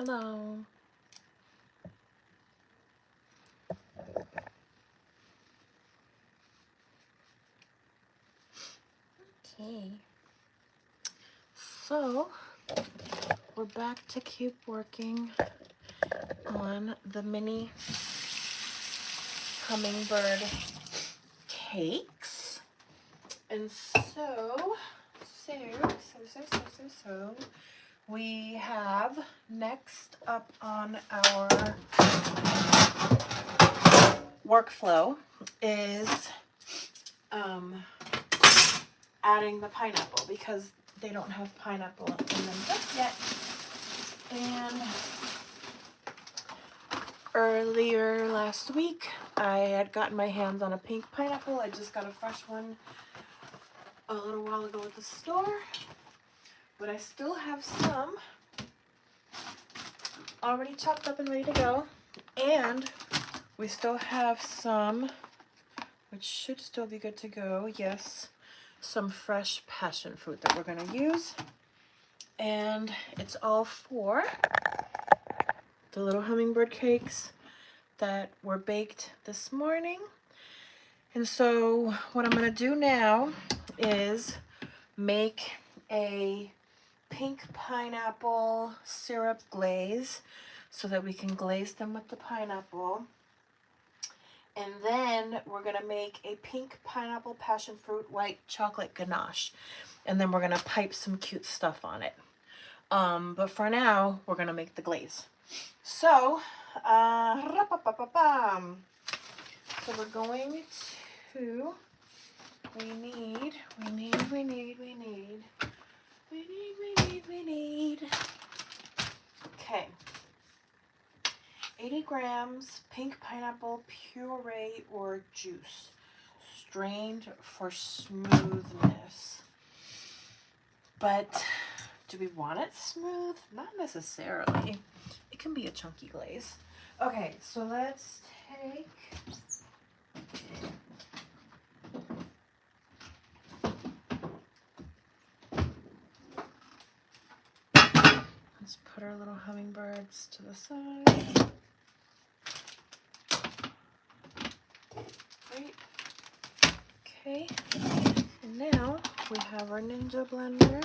Hello. Okay. So, we're back to keep working on the mini hummingbird cakes. And so we have next up on our workflow is adding the pineapple, because they don't have pineapple in them just yet. And earlier last week, I had gotten my hands on a pink pineapple. I just got a fresh one a little while ago at the store, but I still have some already chopped up and ready to go. And we still have some, which should still be good to go, yes, some fresh passion fruit that we're going to use. And it's all for the little hummingbird cakes that were baked this morning. And so what I'm going to do now is make a pink pineapple syrup glaze so that we can glaze them with the pineapple. And then we're going to make a pink pineapple passion fruit white chocolate ganache. And then we're going to pipe some cute stuff on it. But for now, we're going to make the glaze. So, we're going to, we need, okay, 80 grams pink pineapple puree or juice, strained for smoothness. But do we want it smooth? Not necessarily. It can be a chunky glaze. Okay, so let's take let's put our little hummingbirds to the side. Great. Okay, and now we have our Ninja blender.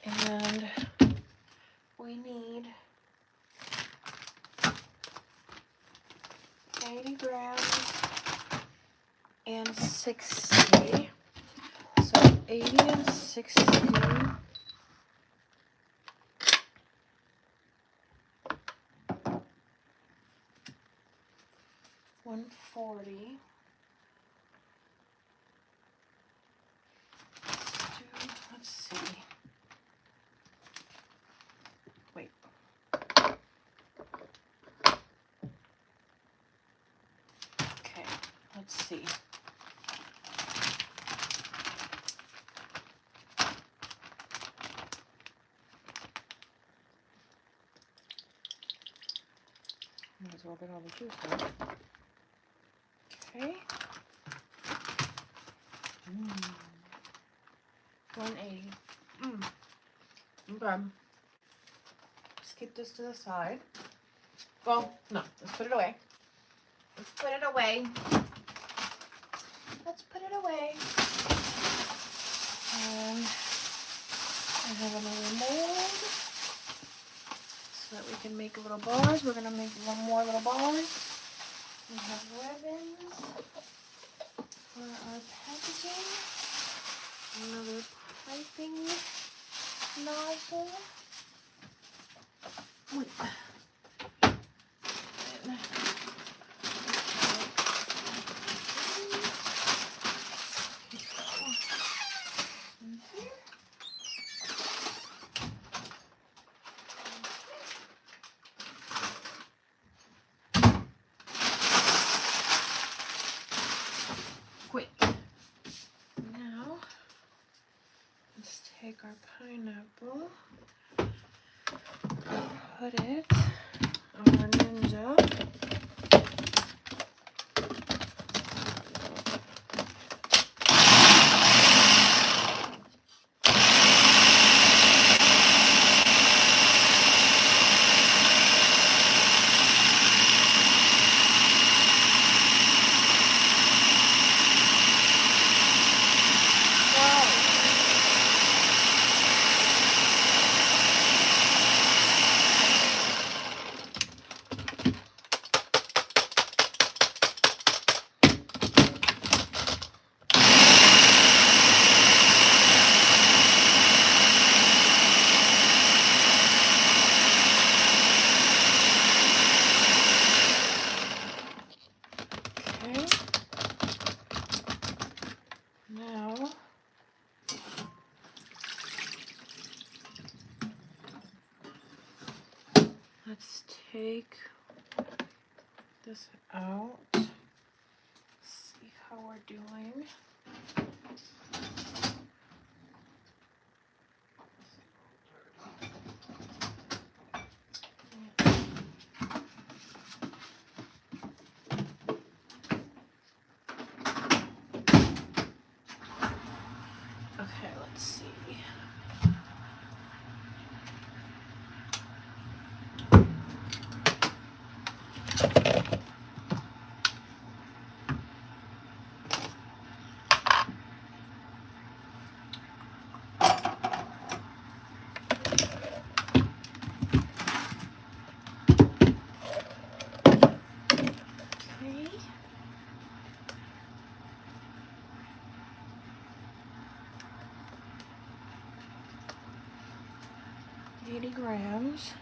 And we need 80 grams and 60. So 80 and 60. 140. Let's see. Wait. Okay, let's see. Might as well get all the juice out. Okay. 180. Okay. Just keep this to the side. Well, no, let's put it away. Let's put it away. Let's put it away. And I have another mold so that we can make little bars. We're going to make one more little bars. We have ribbons for our packaging. Another piping nozzle. Wait. Quick. Now, let's take our pineapple, put it on our Ninja. this out. See how we're doing. Okay, let's see. Okay. 80 grams.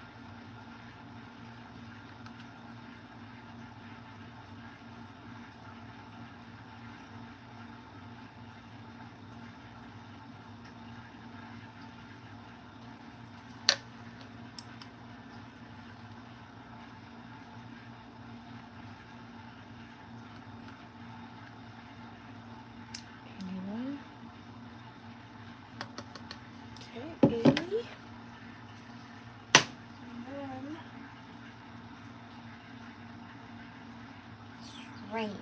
Okay, 80. And then strained.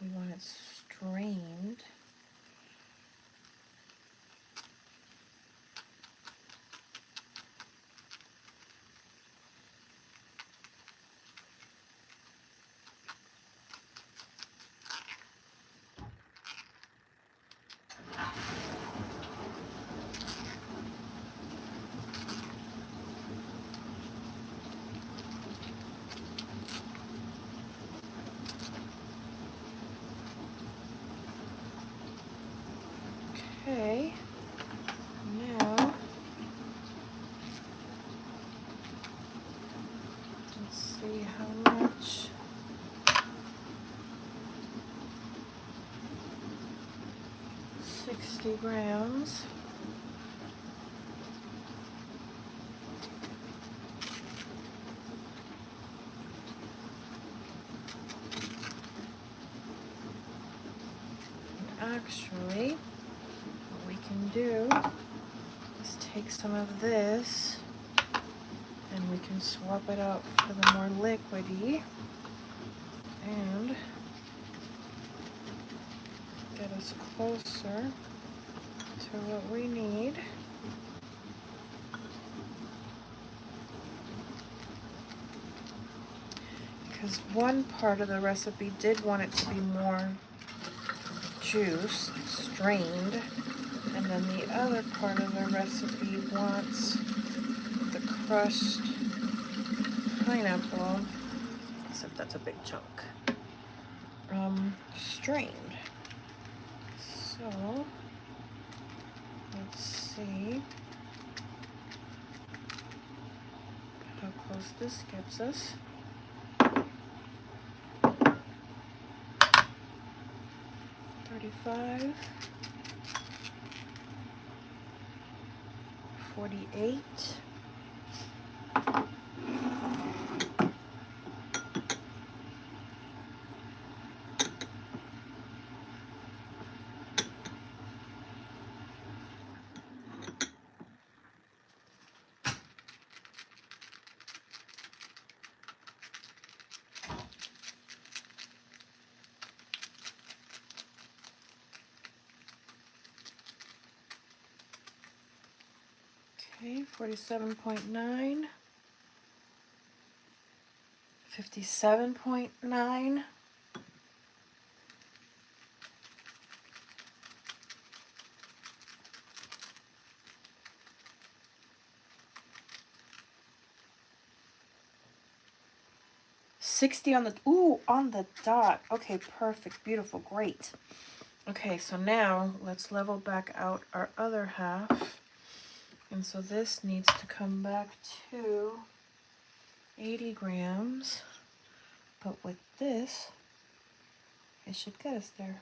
We want it strained. Okay, now let's see how much. $60 grams. Actually, what we can do is take some of this and we can swap it out for the more liquidy and get us closer to what we need. Because one part of the recipe did want it to be more juice, strained, and then the other part of the recipe wants the crushed pineapple, except that's a big chunk, strained. So let's see how close this gets us. 35, 48, 47.9, 57.9. On the dot. Okay, perfect, beautiful, great. Okay, so now let's level back out our other half. And so this needs to come back to 80 grams. But with this, it should get us there.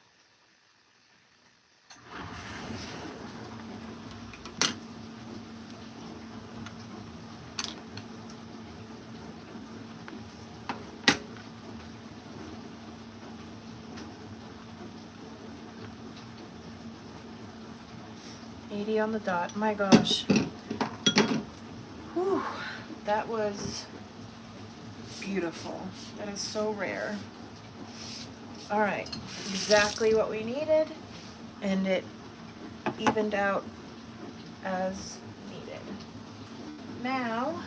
$80 on the dot. My gosh. Whew. That was beautiful. That is so rare. All right. Exactly what we needed. And it evened out as needed. Now,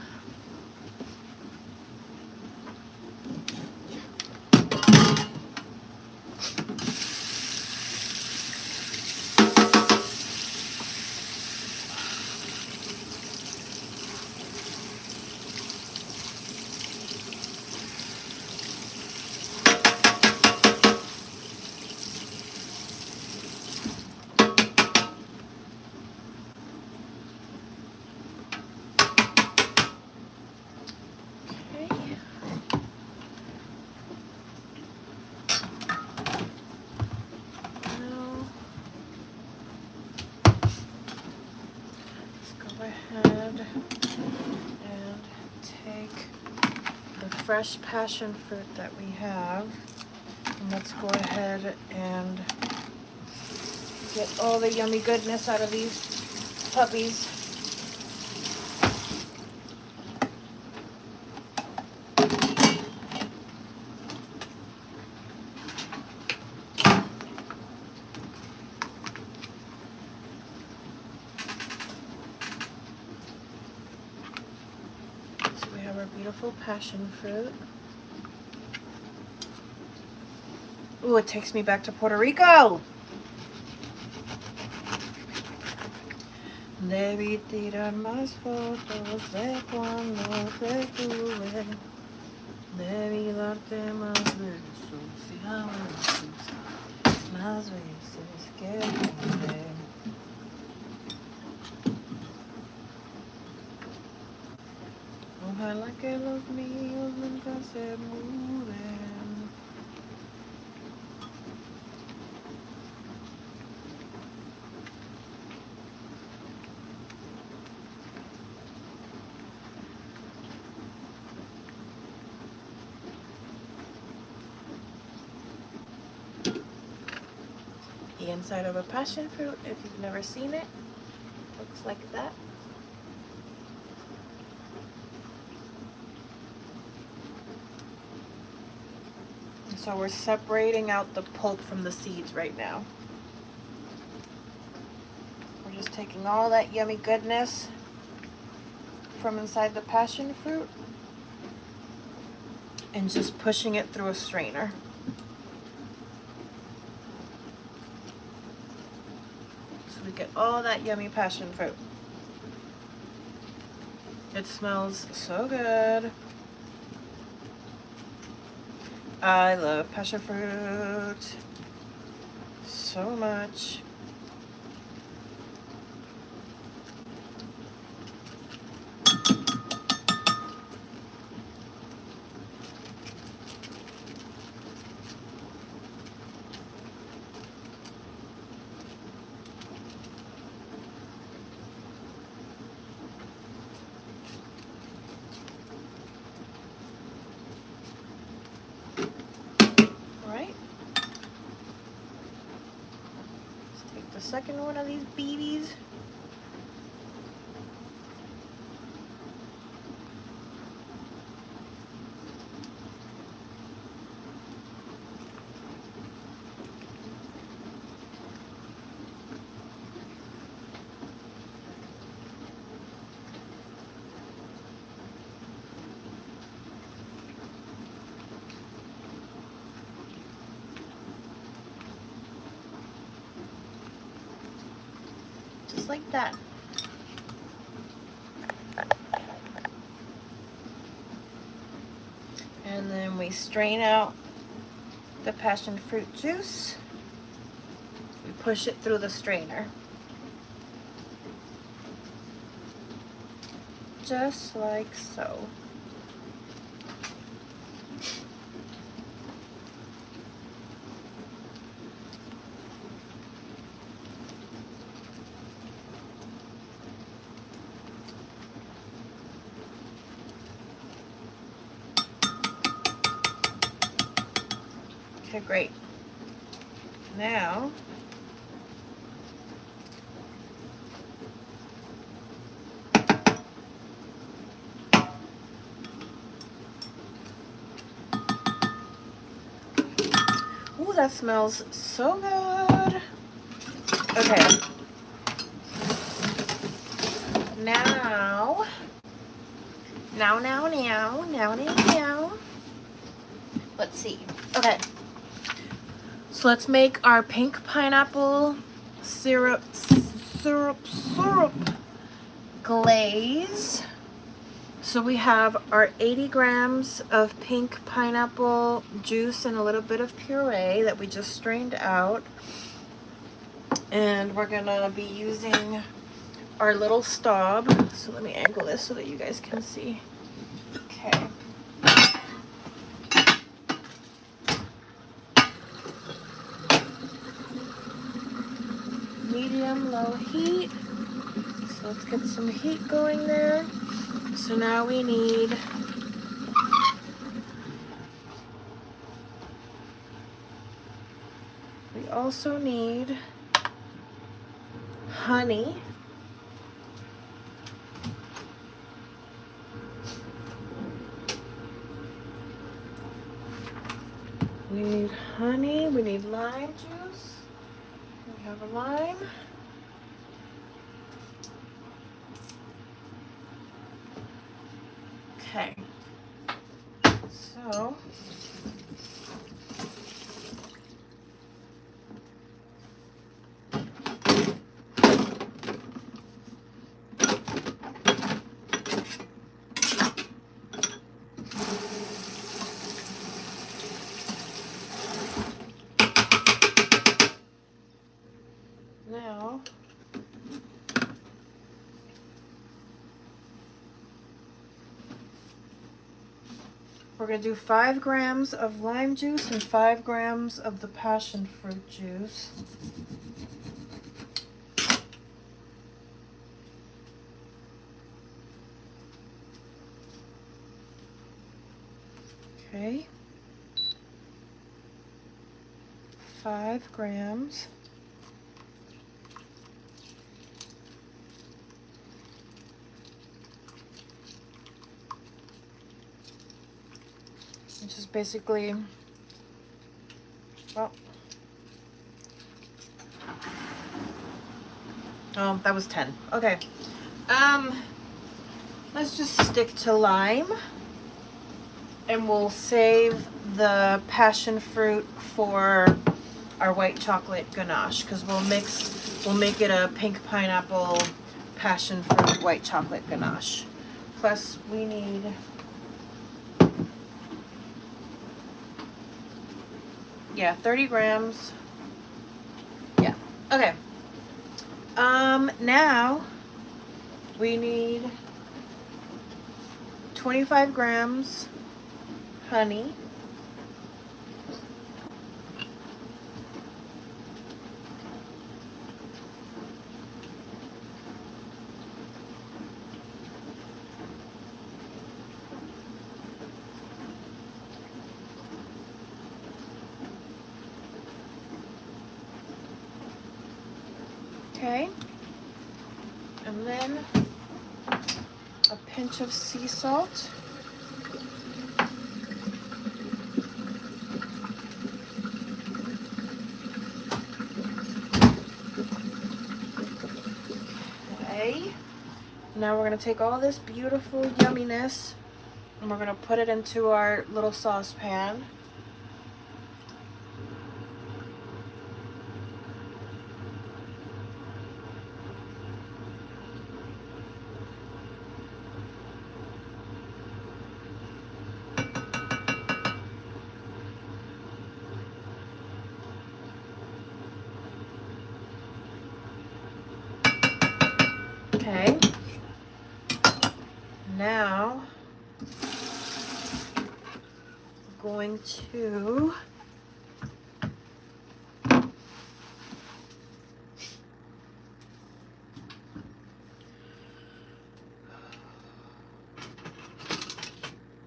ahead and take the fresh passion fruit that we have, and let's go ahead and get all the yummy goodness out of these puppies. Beautiful passion fruit. Ooh, it takes me back to Puerto Rico. Debí tirar más fotos de cuando te tuve. Debí darte más besos y abrazos, más veces que pude. Ojalá que los míos nunca se muden. The inside of a passion fruit, if you've never seen it, looks like that. So we're separating out the pulp from the seeds right now. We're just taking all that yummy goodness from inside the passion fruit and just pushing it through a strainer. So we get all that yummy passion fruit. It smells so good. I love passion fruit so much. Second one of these BBs. just like that. And then we strain out the passion fruit juice. We push it through the strainer. Just like so. Okay, great. Now, ooh, that smells so good. Okay. Now. Let's see. Okay. So let's make our pink pineapple syrup glaze. So we have our 80 grams of pink pineapple juice and a little bit of puree that we just strained out. And we're gonna be using our little staub. So let me angle this so that you guys can see. Okay. Medium low heat. So let's get some heat going there. So now we need also need honey. We need honey, we need lime juice. We have a lime. Okay, so now we're going to do 5 grams of lime juice and 5 grams of the passion fruit juice. Okay. 5 grams. Which is basically, well, oh, that was 10. Okay. Let's just stick to lime, and we'll save the passion fruit for our white chocolate ganache, because we'll make it a pink pineapple passion fruit white chocolate ganache. Plus we need 30 grams. Yeah, okay. Now we need 25 grams honey. Okay, and then a pinch of sea salt. Okay, now we're going to take all this beautiful yumminess and we're going to put it into our little saucepan. going to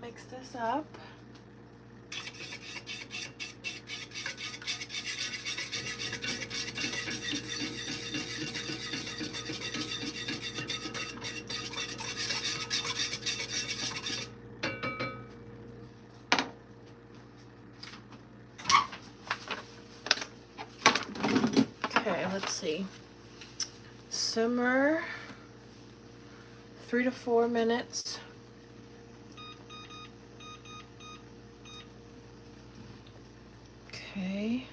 mix this up. Okay, let's see. Simmer 3 to 4 minutes. Okay,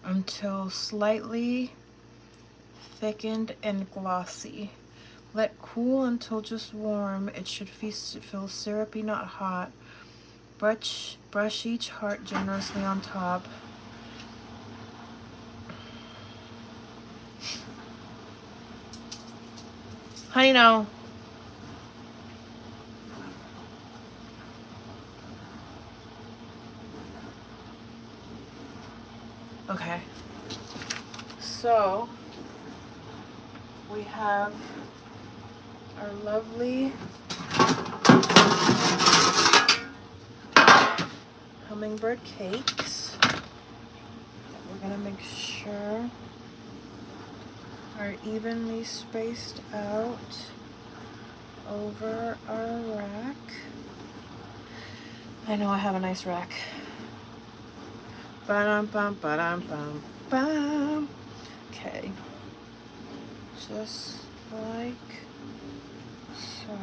until slightly thickened and glossy. Let cool until just warm. It should feel syrupy, not hot. Brush each heart generously on top. Honey, no. Okay. So we have our lovely hummingbird cakes that we're gonna make sure are evenly spaced out over our rack. I know I have a nice rack. Ba-dum bum ba-dum bum bum. Okay. Just like so.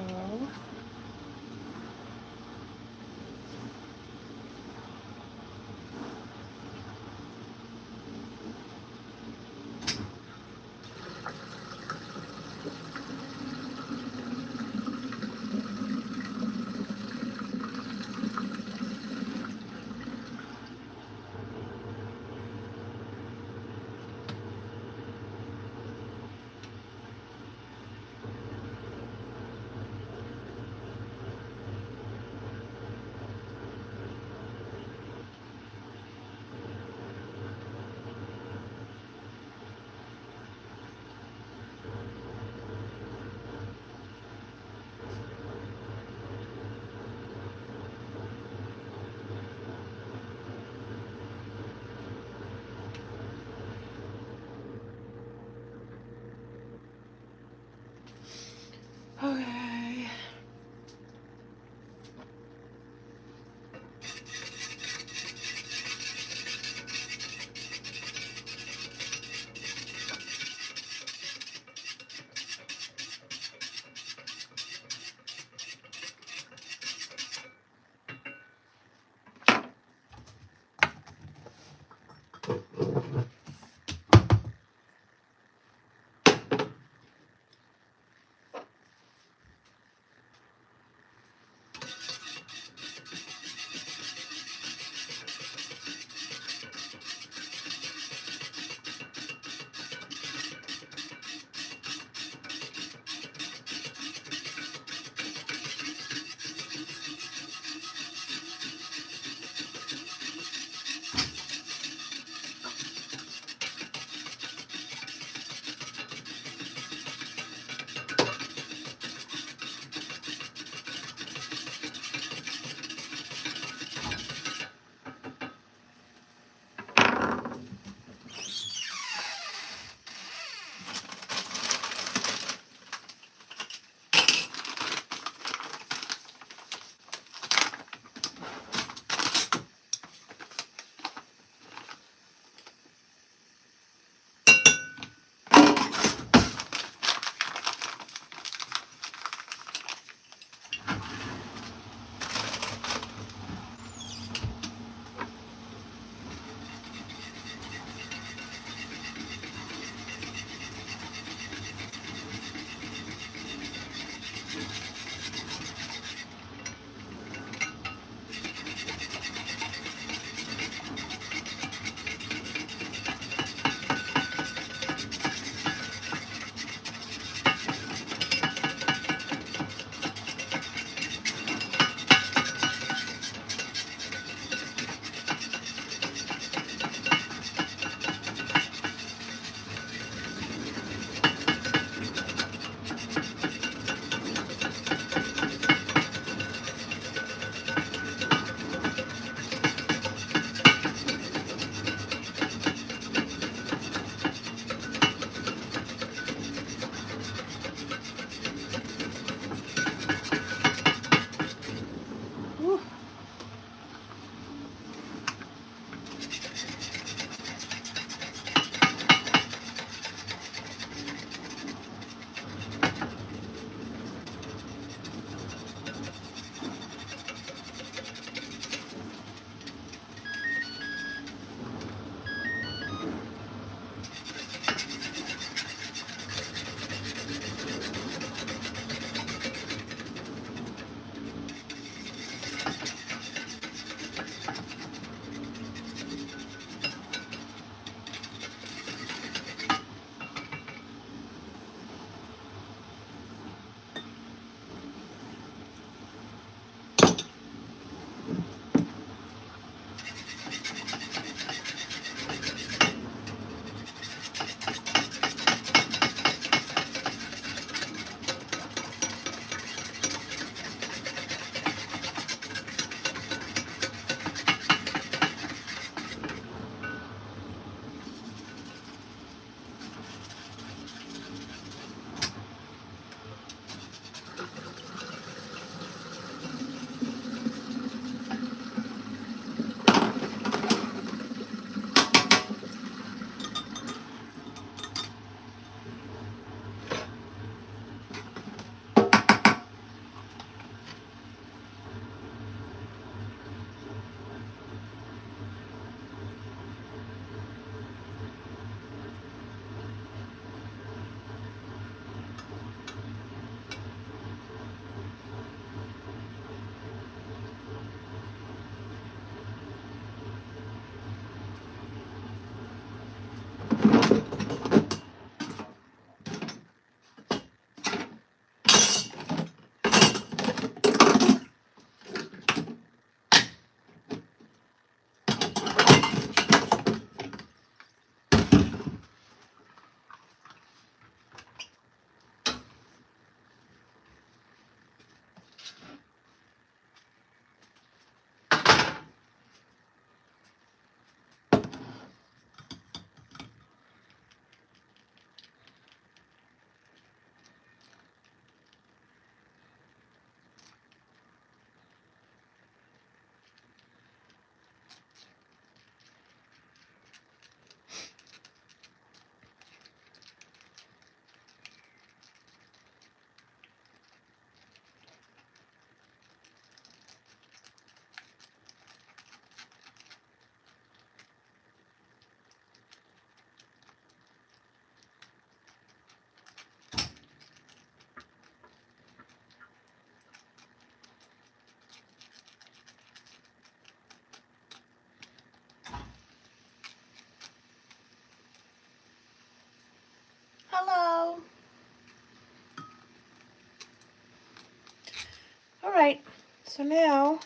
right, so now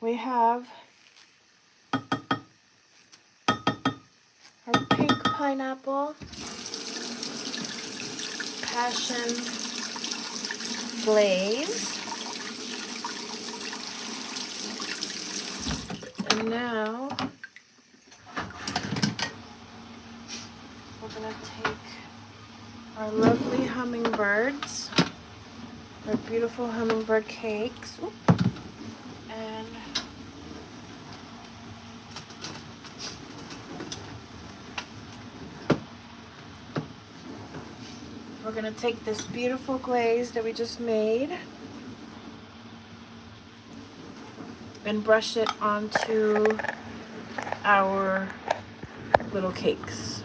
we have our pink pineapple, passion glaze. And now we're going to take our lovely hummingbirds, our beautiful hummingbird cakes, and we're going to take this beautiful glaze that we just made and brush it onto our little cakes.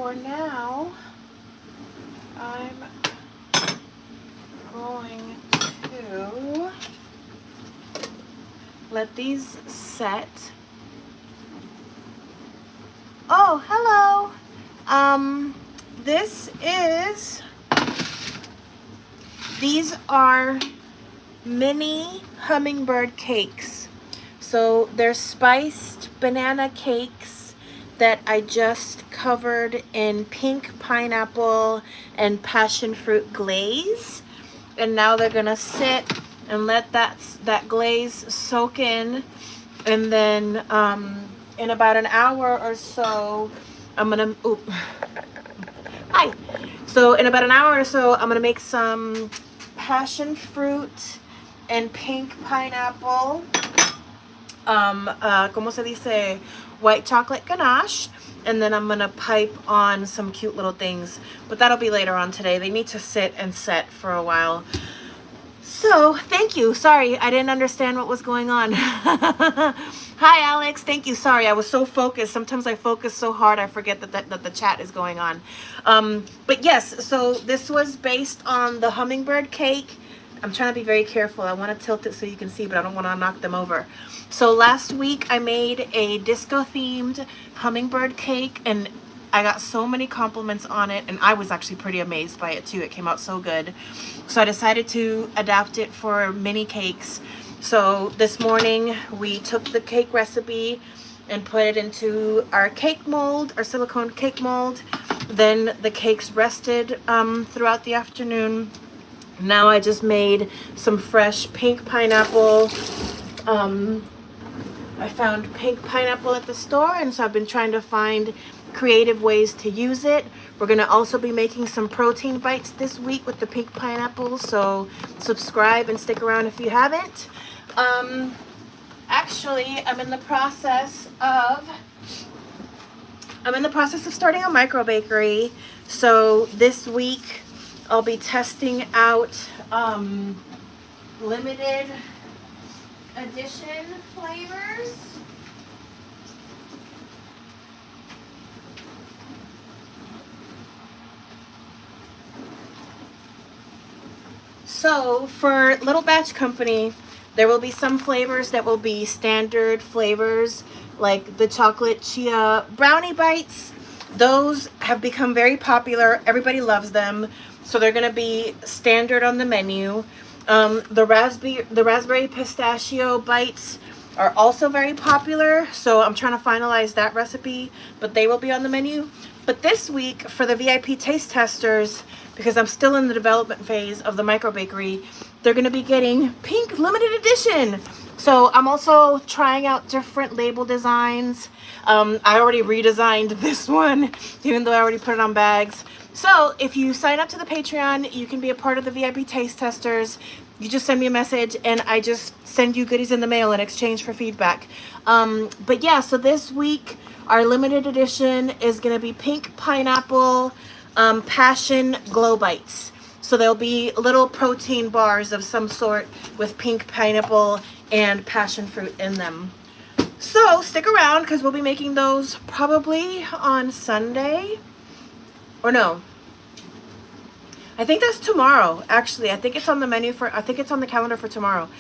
for now, I'm going to let these set. Oh, hello. These are mini hummingbird cakes. So they're spiced banana cakes that I just covered in pink pineapple and passion fruit glaze. And now they're gonna sit and let that glaze soak in. And then in about an hour or so, I'm gonna, hi. So in about an hour or so, I'm gonna make some passion fruit and pink pineapple, como se dice, white chocolate ganache. And then I'm gonna pipe on some cute little things, but that'll be later on today. They need to sit and set for a while. So thank you. Sorry, I didn't understand what was going on. Hi, Alex. Thank you. Sorry, I was so focused. Sometimes I focus so hard I forget that the chat is going on. But yes, so this was based on the hummingbird cake. I'm trying to be very careful. I want to tilt it so you can see, but I don't want to knock them over. So last week I made a disco-themed hummingbird cake, and I got so many compliments on it, and I was actually pretty amazed by it too. It came out so good. So I decided to adapt it for mini cakes. So this morning we took the cake recipe and put it into our cake mold, our silicone cake mold. Then the cakes rested throughout the afternoon. Now I just made some fresh pink pineapple. I found pink pineapple at the store, and so I've been trying to find creative ways to use it. We're gonna also be making some protein bites this week with the pink pineapple, so subscribe and stick around if you haven't. Actually, I'm in the process of starting a micro bakery. So this week I'll be testing out limited edition flavors. So for Little Batch Company, there will be some flavors that will be standard flavors, like the chocolate chia brownie bites. Those have become very popular. Everybody loves them. So they're going to be standard on the menu. The raspberry pistachio bites are also very popular. So I'm trying to finalize that recipe, but they will be on the menu. But this week for the VIP taste testers, because I'm still in the development phase of the micro bakery, they're going to be getting pink limited edition. So I'm also trying out different label designs. I already redesigned this one, even though I already put it on bags. So if you sign up to the Patreon, you can be a part of the VIP taste testers. You just send me a message and I just send you goodies in the mail in exchange for feedback. But yeah, so this week our limited edition is going to be pink pineapple passion glow bites. So there'll be little protein bars of some sort with pink pineapple and passion fruit in them. So stick around because we'll be making those probably on Sunday. Or no, I think that's tomorrow. Actually, I think it's on the menu for, I think it's on the calendar for tomorrow.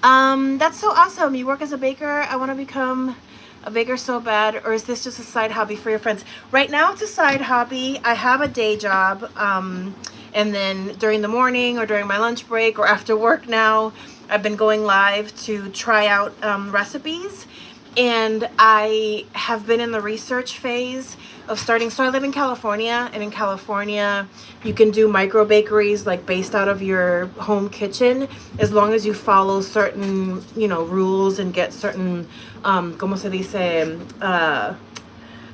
That's so awesome. You work as a baker. I want to become a baker so bad. Or is this just a side hobby for your friends? Right now it's a side hobby. I have a day job. And then during the morning or during my lunch break or after work now, I've been going live to try out recipes. And I have been in the research phase of starting. So I live in California, and in California you can do micro bakeries like based out of your home kitchen as long as you follow certain, you know, rules and get certain como se dice,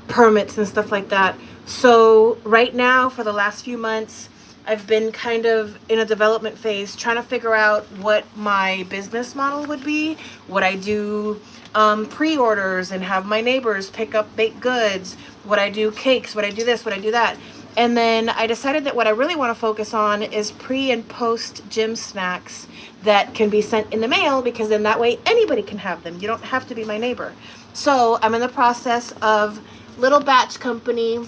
permits and stuff like that. So right now for the last few months I've been kind of in a development phase trying to figure out what my business model would be. Would I do pre-orders and have my neighbors pick up baked goods? Would I do cakes? Would I do this? Would I do that? And then I decided that what I really want to focus on is pre and post gym snacks that can be sent in the mail, because then that way anybody can have them. You don't have to be my neighbor. So I'm in the process of Little Batch Company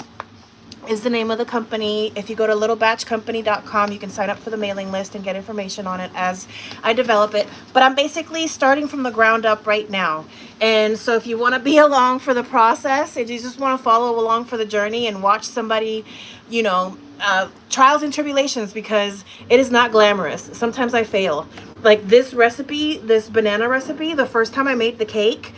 is the name of the company. If you go to littlebatchcompany.com, you can sign up for the mailing list and get information on it as I develop it. But I'm basically starting from the ground up right now. And so if you want to be along for the process, if you just want to follow along for the journey and watch somebody, you know, trials and tribulations, because it is not glamorous. Sometimes I fail. Like this recipe, this banana recipe, the first time I made the cake,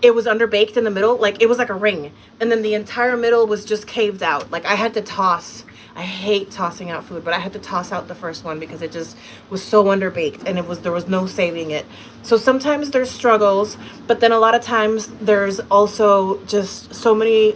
it was underbaked in the middle. Like it was like a ring, and then the entire middle was just caved out. Like I had to toss. I hate tossing out food, but I had to toss out the first one because it just was so underbaked, and there was no saving it. So sometimes there's struggles, but then a lot of times there's also just so many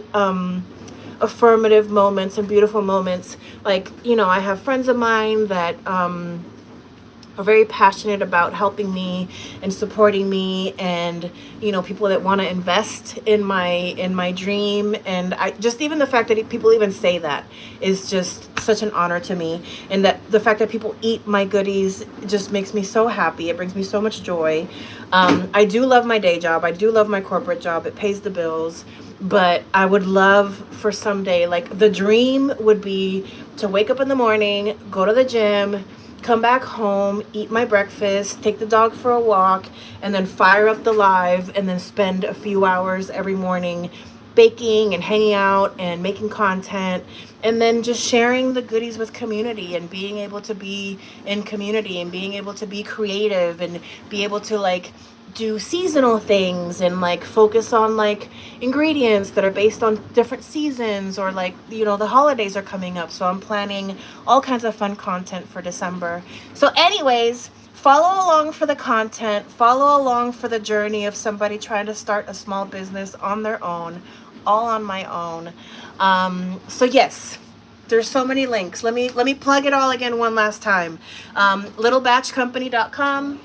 affirmative moments and beautiful moments. Like, you know, I have friends of mine that are very passionate about helping me and supporting me, and you know, people that want to invest in my dream. And I just, even the fact that people even say that is just such an honor to me, and that the fact that people eat my goodies just makes me so happy. It brings me so much joy. I do love my day job. I do love my corporate job. It pays the bills. But I would love for someday, like the dream would be to wake up in the morning, go to the gym, come back home, eat my breakfast, take the dog for a walk, and then fire up the live, and then spend a few hours every morning baking and hanging out and making content, and then just sharing the goodies with community, and being able to be in community, and being able to be creative, and be able to like do seasonal things, and like focus on like ingredients that are based on different seasons, or like, you know, the holidays are coming up, so I'm planning all kinds of fun content for December. So anyways, follow along for the content, follow along for the journey of somebody trying to start a small business on their own, all on my own. So yes, there's so many links. Let me plug it all again one last time. Littlebatchcompany.com.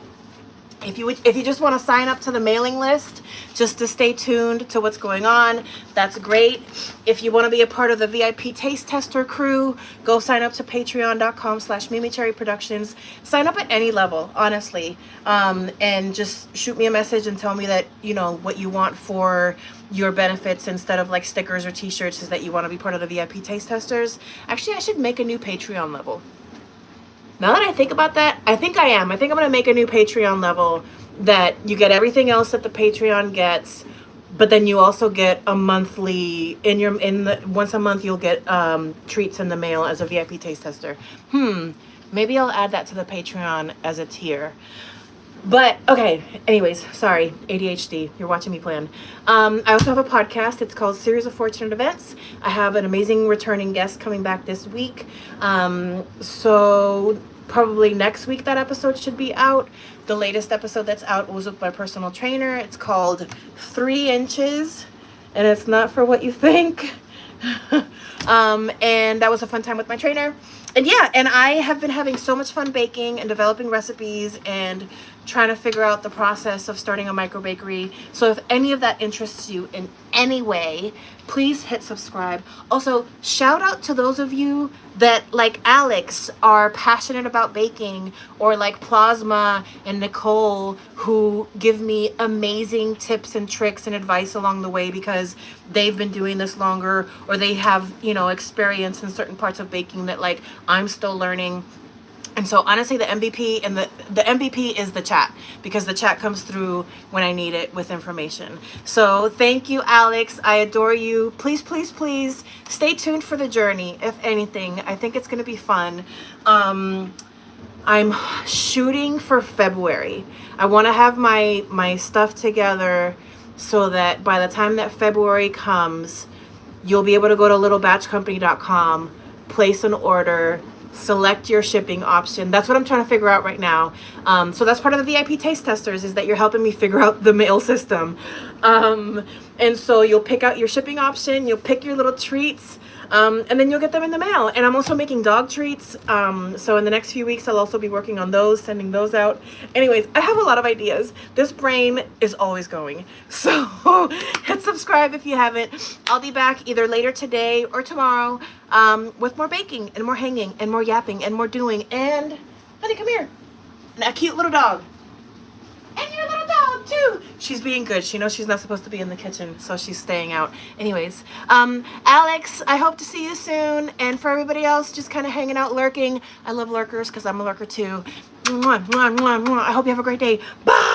If you just want to sign up to the mailing list just to stay tuned to what's going on, that's great. If you want to be a part of the VIP taste tester crew, go sign up to patreon.com/MeMeCherry Productions. Sign up at any level, honestly, and just shoot me a message and tell me that, you know, what you want for your benefits instead of like stickers or t-shirts is that you want to be part of the VIP taste testers. Actually, I should make a new Patreon level. Now that I think about that, I think I am. I think I'm going to make a new Patreon level that you get everything else that the Patreon gets, but then you also get a monthly, once a month you'll get treats in the mail as a VIP taste tester. Maybe I'll add that to the Patreon as a tier. But okay, anyways, sorry, ADHD, you're watching me plan. I also have a podcast. It's called Series of Fortunate Events. I have an amazing returning guest coming back this week. So probably next week that episode should be out. The latest episode that's out was with my personal trainer. It's called 3 Inches, and it's not for what you think. And that was a fun time with my trainer. And yeah, and I have been having so much fun baking and developing recipes and trying to figure out the process of starting a micro bakery. So if any of that interests you in any way, please hit subscribe. Also, shout out to those of you that, like Alex, are passionate about baking, or like Plasma and Nicole, who give me amazing tips and tricks and advice along the way because they've been doing this longer, or they have, you know, experience in certain parts of baking that like I'm still learning. And so honestly, the MVP and the MVP is the chat, because the chat comes through when I need it with information. So thank you, Alex. I adore you. Please, please, please stay tuned for the journey. If anything, I think it's going to be fun. I'm shooting for February. I want to have my stuff together so that by the time that February comes, you'll be able to go to littlebatchcompany.com, place an order, select your shipping option. That's what I'm trying to figure out right now. So that's part of the VIP taste testers, is that you're helping me figure out the mail system. And so you'll pick out your shipping option, you'll pick your little treats, and then you'll get them in the mail. And I'm also making dog treats. So in the next few weeks, I'll also be working on those, sending those out. Anyways, I have a lot of ideas. This brain is always going. So hit subscribe if you haven't. I'll be back either later today or tomorrow with more baking and more hanging and more yapping and more doing. And honey, come here. And a cute little dog. And your little dog too. She's being good. She knows she's not supposed to be in the kitchen, so she's staying out. Anyways, Alex, I hope to see you soon. And for everybody else, just kind of hanging out, lurking. I love lurkers because I'm a lurker too. Mwah, mwah, mwah, mwah. I hope you have a great day. Bye!